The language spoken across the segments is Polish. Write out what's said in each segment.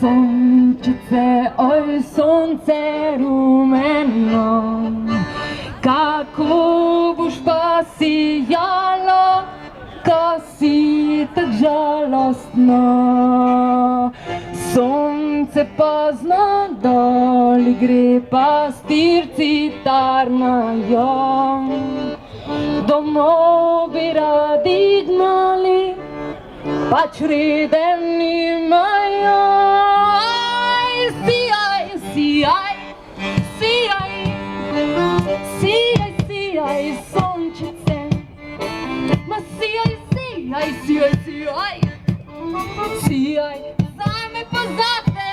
Sončece, oj sonce rumeno, kako boš pa sijalo, ko si tak žalostno. Sonce pozno doli gre, pastirci tarnajo, domov bi radi gnali, pač reden nimajo. Sijaj, sijaj, sijaj, sijaj, sijaj, sončece, ma sijaj, sijaj, sijaj, sijaj, sijaj, zame pa zate.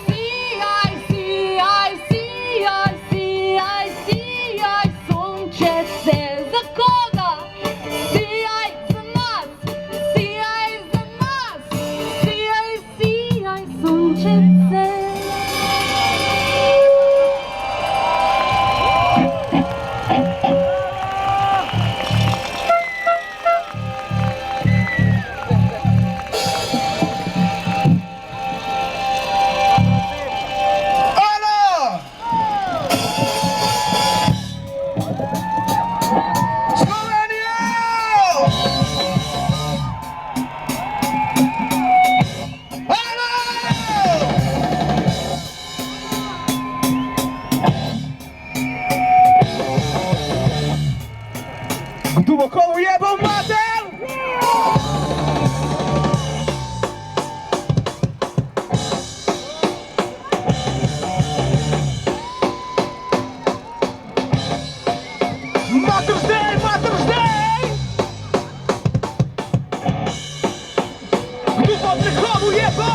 Sijaj, sijaj, sijaj, sijaj, sijaj, sončece, za koga? Sijaj za nas, sijaj za nas, sijaj, sijaj, sončece. Tu wokoło jebą matę! Mother's Day, Mother's Day! Tu wokoło jebą!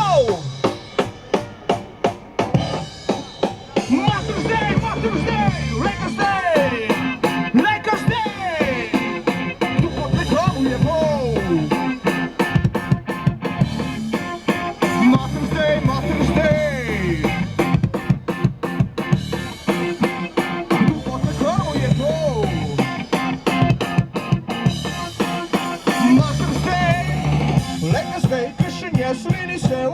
Mother's Day, Mother's Day! Lakers Day! Lakers Day! Mother's Day, Mother's Day! Mother's Day, Lakers Day, Krishna, Sweeney, Say,